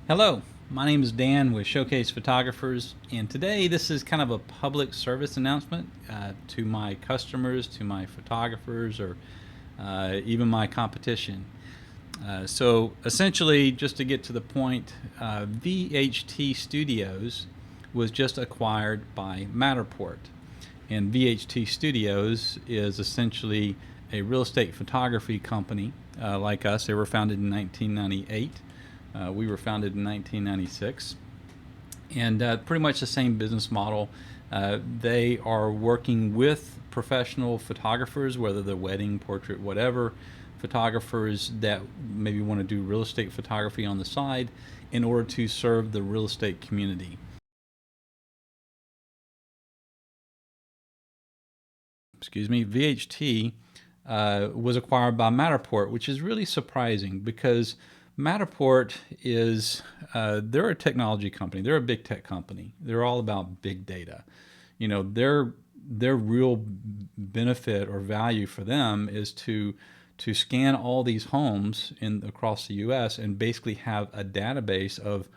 Hello, my name is Dan with Showcase Photographers, and today this is kind of a public service announcement to my customers, to my photographers, or even my competition. So essentially, just to get to the point, VHT Studios was just acquired by Matterport. And VHT Studios is essentially a real estate photography company like us. They were founded in 1998. We were founded in 1996. And pretty much the same business model. They are working with professional photographers, whether they're wedding, portrait, whatever, photographers that maybe want to do real estate photography on the side in order to serve the real estate community. Excuse me, VHT was acquired by Matterport, which is really surprising because Matterport is they're a technology company. They're a big tech company. They're all about big data. You know, their real benefit or value for them is to scan all these homes in across the U.S. and basically have a database of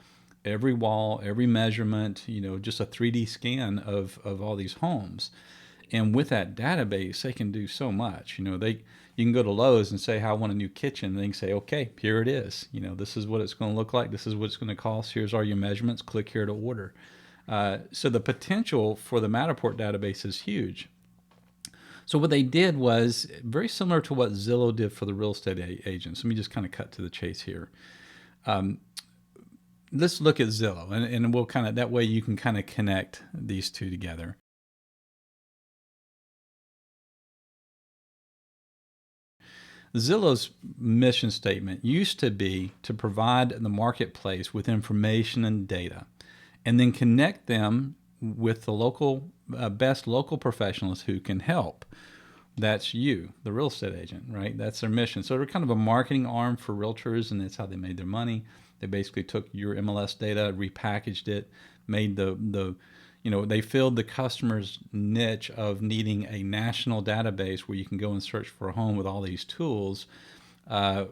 every wall, every measurement. You know, just a 3D scan of all these homes. And with that database, they can do so much. You know, you can go to Lowe's and say, "How I want a new kitchen." And they can say, "Okay, here it is. You know, this is what it's going to look like. This is what it's going to cost. Here's all your measurements. Click here to order." So the potential for the Matterport database is huge. So what they did was very similar to what Zillow did for the real estate agents. Let me just kind of cut to the chase here. Let's look at Zillow, and we'll kind of that way you can kind of connect these two together. Zillow's mission statement used to be to provide the marketplace with information and data, and then connect them with the best local professionals who can help. That's you, the real estate agent, right? That's their mission. So they're kind of a marketing arm for realtors, and that's how they made their money. They basically took your MLS data, repackaged it, made they filled the customer's niche of needing a national database where you can go and search for a home with all these tools. They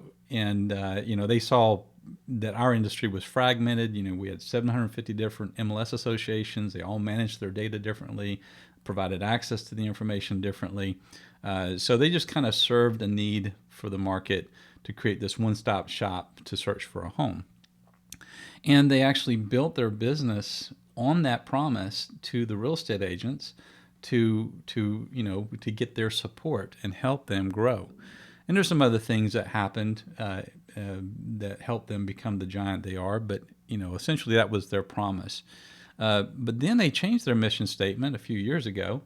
saw that our industry was fragmented. You know, we had 750 different MLS associations. They all managed their data differently, provided access to the information differently. So they just kind of served a need for the market to create this one-stop shop to search for a home. And they actually built their business on that promise to the real estate agents to get their support and help them grow. And there's some other things that happened that helped them become the giant they are, but essentially that was their promise. But then they changed their mission statement a few years ago.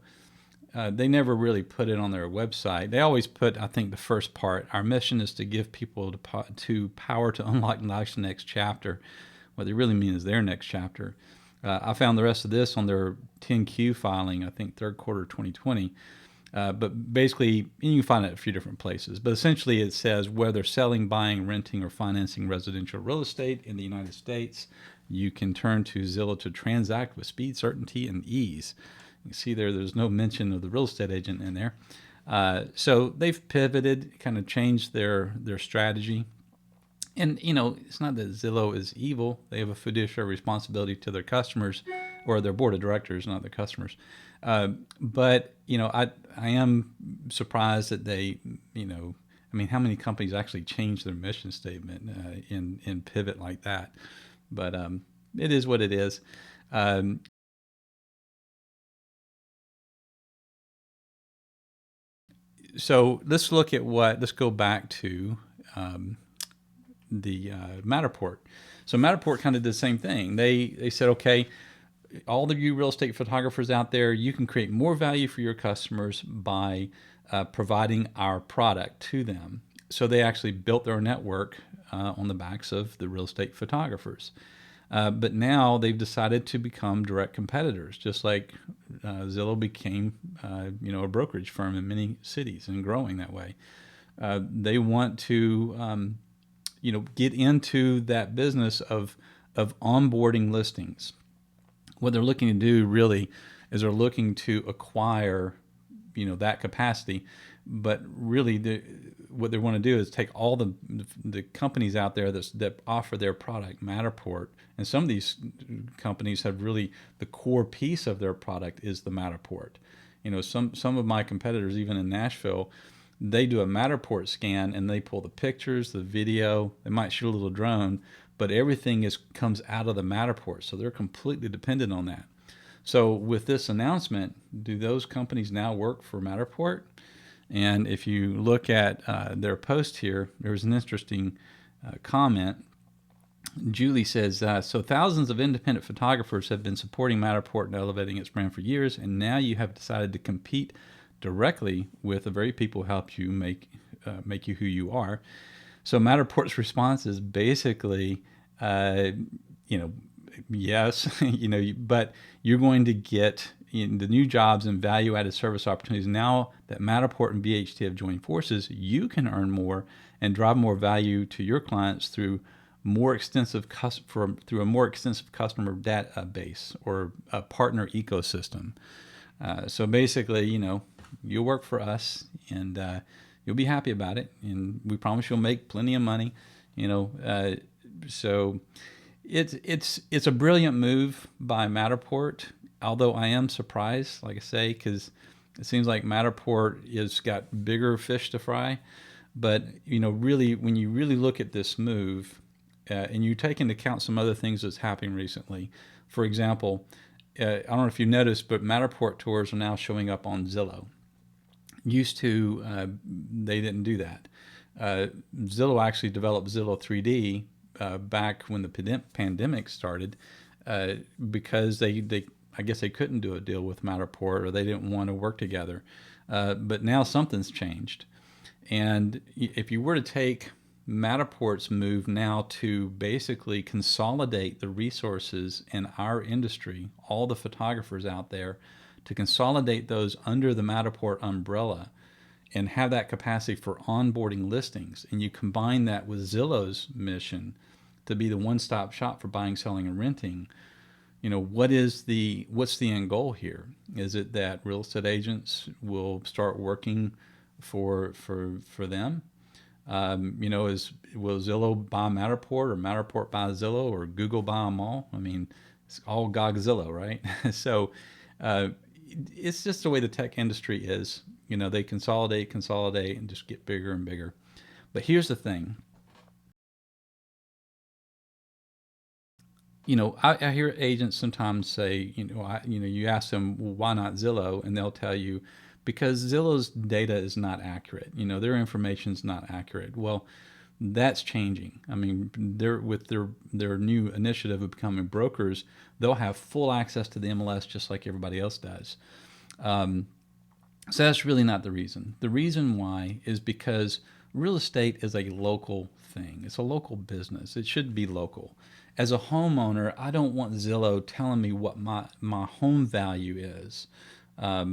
They never really put it on their website. They always put, I think, the first part: our mission is to give people to power to unlock life's next chapter. What they really mean is their next chapter. I found the rest of this on their 10Q filing, I think third quarter 2020. But basically, and you can find it at a few different places. But essentially, it says whether selling, buying, renting, or financing residential real estate in the United States, you can turn to Zillow to transact with speed, certainty, and ease. You can see there's no mention of the real estate agent in there. So they've pivoted, kind of changed their strategy. And, it's not that Zillow is evil. They have a fiduciary responsibility to their customers, or their board of directors, not their customers. But, I am surprised that they, how many companies actually change their mission statement and pivot like that? But it is what it is. So let's go back to the Matterport. So Matterport kind of did the same thing. They said, okay, all of you real estate photographers out there, you can create more value for your customers by providing our product to them. So they actually built their network on the backs of the real estate photographers. But now they've decided to become direct competitors, just like Zillow became, a brokerage firm in many cities and growing that way. They want to get into that business of onboarding listings. What they're looking to do really is they're looking to acquire, that capacity. but really what they want to do is take all the companies out there that offer their product, Matterport, and some of these companies have really the core piece of their product is the Matterport. Some of my competitors, even in Nashville, they do a Matterport scan and they pull the pictures, the video. They might shoot a little drone, but everything comes out of the Matterport, so they're completely dependent on that. So with this announcement, do those companies now work for Matterport? And if you look at their post here, there's an interesting comment. Julie says, so thousands of independent photographers have been supporting Matterport and elevating its brand for years, and now you have decided to compete directly with the very people who help you make you who you are. So Matterport's response is basically, yes, but you're going to get the new jobs and value-added service opportunities. Now that Matterport and VHT have joined forces, you can earn more and drive more value to your clients through a more extensive customer database or a partner ecosystem. So basically, you'll work for us and you'll be happy about it, and we promise you'll make plenty of money. So it's a brilliant move by Matterport. Although I am surprised, like I say, because it seems like Matterport has got bigger fish to fry. But really, when you really look at this move, and you take into account some other things that's happening recently, for example, I don't know if you noticed, but Matterport tours are now showing up on Zillow. Used to, they didn't do that. Zillow actually developed Zillow 3D back when the pandemic started because I guess they couldn't do a deal with Matterport, or they didn't want to work together. But now something's changed. And if you were to take Matterport's move now to basically consolidate the resources in our industry, all the photographers out there, to consolidate those under the Matterport umbrella and have that capacity for onboarding listings, and you combine that with Zillow's mission to be the one-stop shop for buying, selling, and renting, what's the end goal here? Is it that real estate agents will start working for them? Will Zillow buy Matterport, or Matterport buy Zillow, or Google buy them all? I mean, it's all Gogzilla, right? So it's just the way the tech industry is. They consolidate, and just get bigger and bigger. But here's the thing. I hear agents sometimes say, you ask them, well, why not Zillow? And they'll tell you, because Zillow's data is not accurate. Their information is not accurate. Well, that's changing. I mean, with their new initiative of becoming brokers, they'll have full access to the MLS just like everybody else does. So that's really not the reason. The reason why is because real estate is a local thing. It's a local business. It should be local. As a homeowner, I don't want Zillow telling me what my home value is. I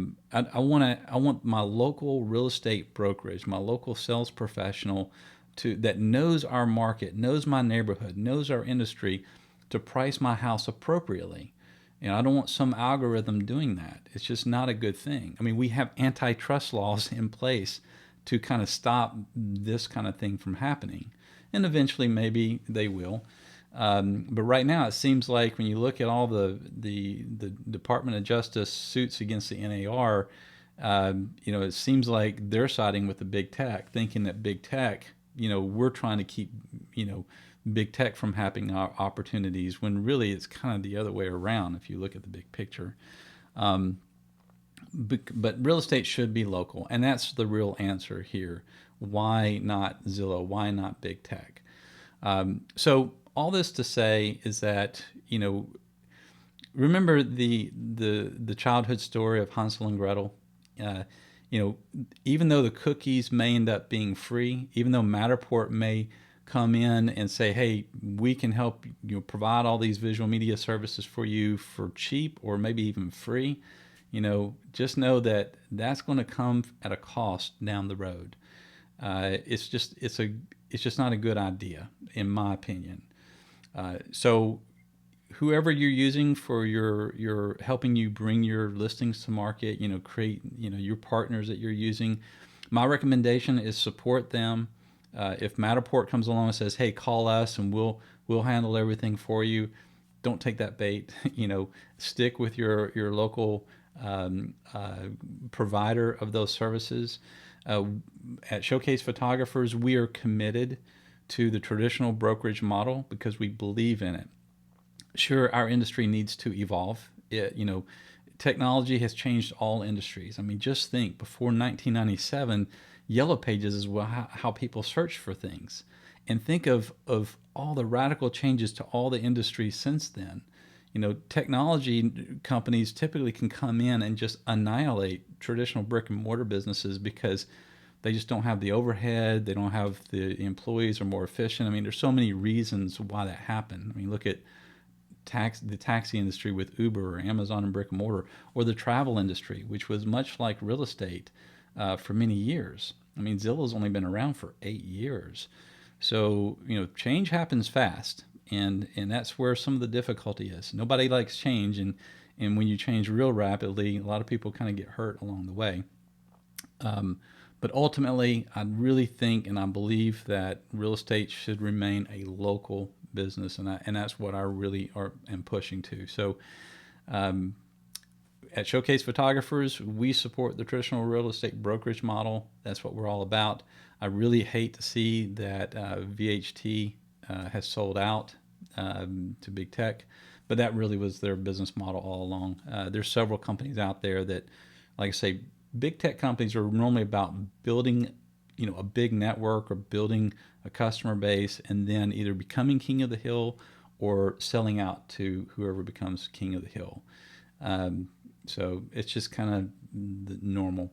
want my local real estate brokerage, my local sales professional that knows our market, knows my neighborhood, knows our industry, to price my house appropriately. I don't want some algorithm doing that. It's just not a good thing. I mean, we have antitrust laws in place to kind of stop this kind of thing from happening. And eventually maybe they will. But right now it seems like when you look at all the Department of Justice suits against the NAR, it seems like they're siding with the big tech, thinking that big tech, we're trying to keep, big tech from having opportunities, when really it's kind of the other way around if you look at the big picture. But real estate should be local, and that's the real answer here. Why not Zillow? Why not big tech? So all this to say is that, remember the childhood story of Hansel and Gretel? Even though the cookies may end up being free, even though Matterport may come in and say, hey, we can help provide all these visual media services for you for cheap or maybe even free, just know that that's going to come at a cost down the road. It's just not a good idea, in my opinion. So whoever you're using for your helping you bring your listings to market, create, your partners that you're using, My recommendation is support them. If Matterport comes along and says, "Hey, call us and we'll handle everything for you," don't take that bait. Stick with your local provider of those services. At Showcase Photographers, we are committed to the traditional brokerage model because we believe in it. Sure, our industry needs to evolve. Technology has changed all industries. I mean, just think, before 1997, Yellow Pages is how people search for things. And think of all the radical changes to all the industries since then. Technology companies typically can come in and just annihilate traditional brick and mortar businesses because they just don't have the overhead. They don't have the employees are more efficient. I mean, there's so many reasons why that happened. I mean, look at the taxi industry with Uber or Amazon and brick and mortar, or the travel industry, which was much like real estate for many years. I mean, Zillow's only been around for 8 years. So, change happens fast, and that's where some of the difficulty is. Nobody likes change, and when you change real rapidly, a lot of people kind of get hurt along the way. But ultimately, I really think and I believe that real estate should remain a local business, and that's what I really am pushing to. So, at Showcase Photographers, we support the traditional real estate brokerage model. That's what we're all about. I really hate to see that VHT has sold out to big tech, but that really was their business model all along. There's several companies out there that, like I say, big tech companies are normally about building, a big network or building a customer base, and then either becoming king of the hill or selling out to whoever becomes king of the hill. So it's just kind of the normal.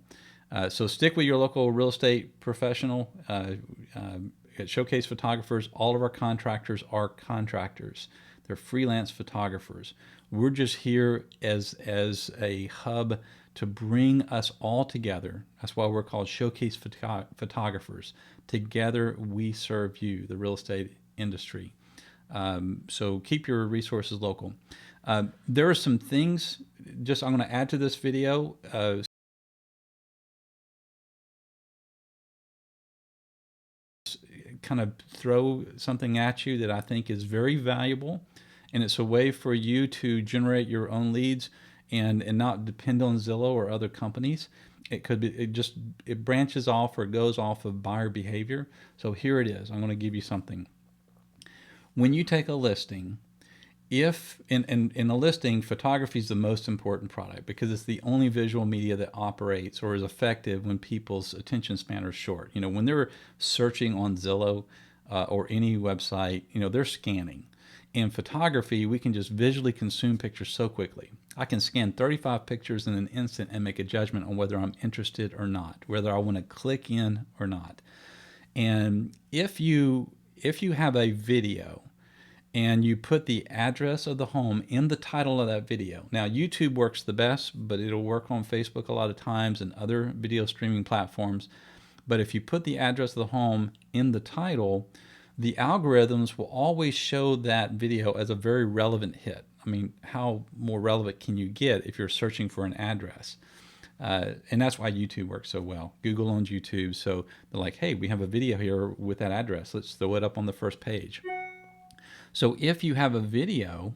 So stick with your local real estate professional. At Showcase Photographers, all of our contractors are contractors. They're freelance photographers. We're just here as a hub to bring us all together. That's why we're called Showcase Photographers. Together we serve you, the real estate industry. So keep your resources local. There are some things I'm going to add to this video. Kind of throw something at you that I think is very valuable, and it's a way for you to generate your own leads and not depend on Zillow or other companies. It could be it branches off or goes off of buyer behavior. So here it is. I'm going to give you something. When you take a listing, if in a listing, photography is the most important product because it's the only visual media that operates or is effective when people's attention span is short. When they're searching on Zillow or any website, they're scanning. In photography, we can just visually consume pictures so quickly. I can scan 35 pictures in an instant and make a judgment on whether I'm interested or not, whether I want to click in or not. And if you have a video and you put the address of the home in the title of that video. Now, YouTube works the best, but it'll work on Facebook a lot of times and other video streaming platforms. But if you put the address of the home in the title, the algorithms will always show that video as a very relevant hit. I mean, how more relevant can you get if you're searching for an address? And that's why YouTube works so well. Google owns YouTube, so they're like, hey, we have a video here with that address. Let's throw it up on the first page. So if you have a video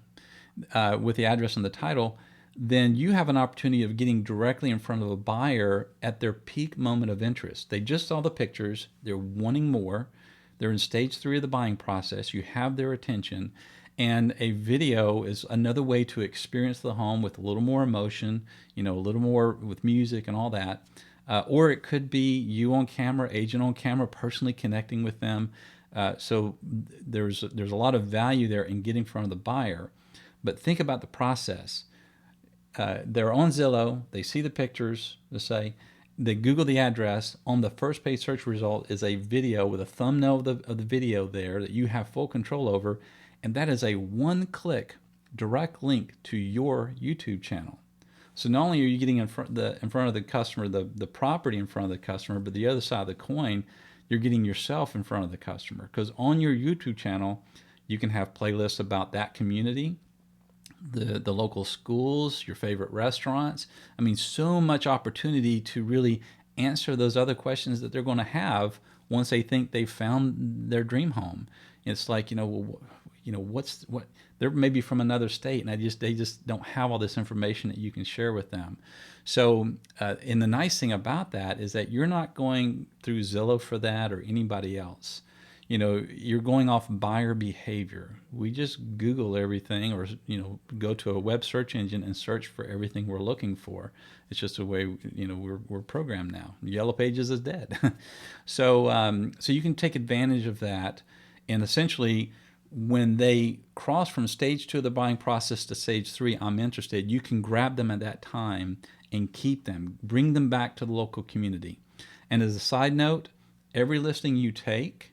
with the address and the title, then you have an opportunity of getting directly in front of a buyer at their peak moment of interest. They just saw the pictures. They're wanting more. They're in stage 3 of the buying process. You have their attention. And a video is another way to experience the home with a little more emotion, a little more with music and all that. Or it could be you on camera, agent on camera, personally connecting with them. So there's a lot of value there in getting in front of the buyer. But think about the process. They're on Zillow. They see the pictures, let's say. They Google the address. On the first page search result is a video with a thumbnail of the video there that you have full control over. And that is a one-click direct link to your YouTube channel. So not only are you getting in front of the customer, the property in front of the customer, but the other side of the coin, you're getting yourself in front of the customer. Because on your YouTube channel, you can have playlists about that community, the local schools, your favorite restaurants. I mean, so much opportunity to really answer those other questions that they're going to have once they think they've found their dream home. It's like, what they're maybe from another state, and they just don't have all this information that you can share with them. So, and the nice thing about that is that you're not going through Zillow for that or anybody else. You're going off buyer behavior. We just Google everything, or go to a web search engine and search for everything we're looking for. It's just the way we're programmed now. Yellow Pages is dead. So you can take advantage of that, and essentially, when they cross from stage 2 of the buying process to stage 3, I'm interested, you can grab them at that time and keep them, bring them back to the local community. And as a side note, every listing you take,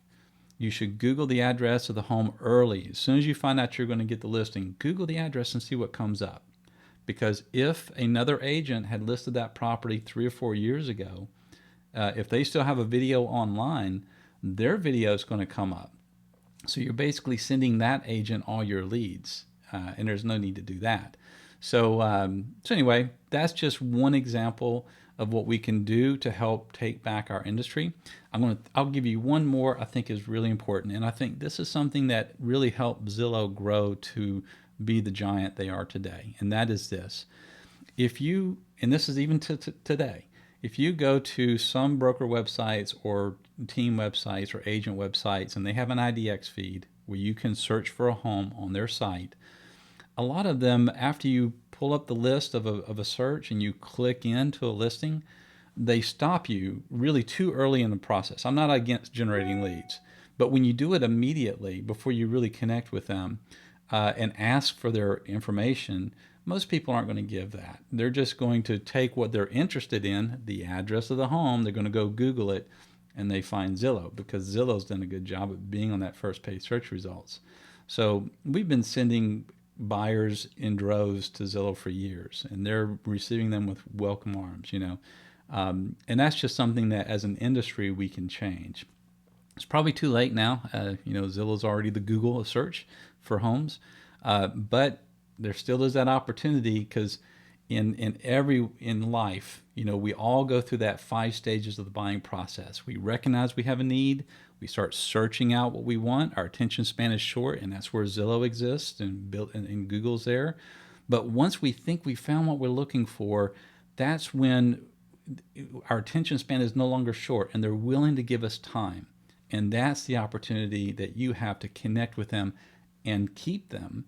you should Google the address of the home early. As soon as you find out you're going to get the listing, Google the address and see what comes up. Because if another agent had listed that property 3 or 4 years ago, if they still have a video online, their video is going to come up. So you're basically sending that agent all your leads, and there's no need to do that. So anyway, that's just one example of what we can do to help take back our industry. I'll give you one more I think is really important, and I think this is something that really helped Zillow grow to be the giant they are today, and that is this. And this is even to today, if you go to some broker websites or team websites or agent websites and they have an IDX feed where you can search for a home on their site, a lot of them, after you pull up the list of a search and you click into a listing, they stop you really too early in the process. I'm not against generating leads, but when you do it immediately before you really connect with them and ask for their information, most people aren't going to give that. They're just going to take what they're interested in, the address of the home, they're going to go Google it, and they find Zillow, because Zillow's done a good job at being on that first page search results. So we've been sending buyers in droves to Zillow for years, and they're receiving them with welcome arms, and that's just something that as an industry we can change. It's probably too late now. Zillow's already the Google of search for homes, but there still is that opportunity, because in life, we all go through that 5 stages of the buying process. We recognize we have a need. We start searching out what we want. Our attention span is short, and that's where Zillow exists and Google's there. But once we think we found what we're looking for, that's when our attention span is no longer short, and they're willing to give us time. And that's the opportunity that you have to connect with them and keep them.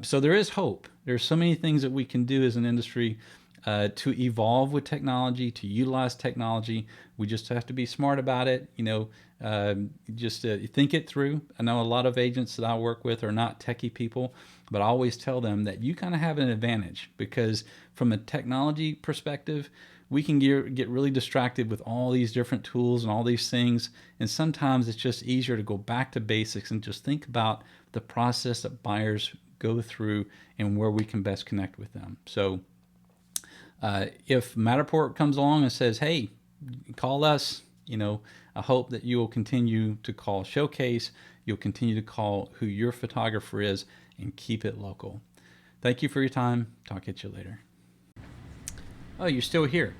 So there is hope. There's so many things that we can do as an industry to evolve with technology, to utilize technology. We just have to be smart about it. Just think it through. I know a lot of agents that I work with are not techie people, but I always tell them that you kind of have an advantage, because from a technology perspective, we can get really distracted with all these different tools and all these things. And sometimes it's just easier to go back to basics and just think about the process that buyers go through and where we can best connect with them. So if Matterport comes along and says, hey, call us, I hope that you will continue to call Showcase. You'll continue to call who your photographer is and keep it local. Thank you for your time. Talk at you later. Oh, you're still here.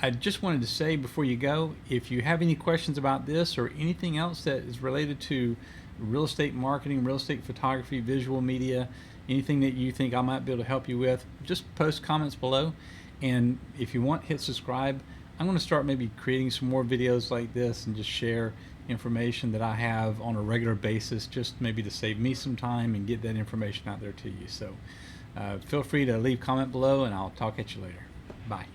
I just wanted to say before you go, if you have any questions about this or anything else that is related to real estate marketing, real estate photography, visual media, anything that you think I might be able to help you with, just post comments below. And if you want, hit subscribe. I'm going to start maybe creating some more videos like this and just share information that I have on a regular basis, just maybe to save me some time and get that information out there to you. So feel free to leave a comment below, and I'll talk at you later. Bye.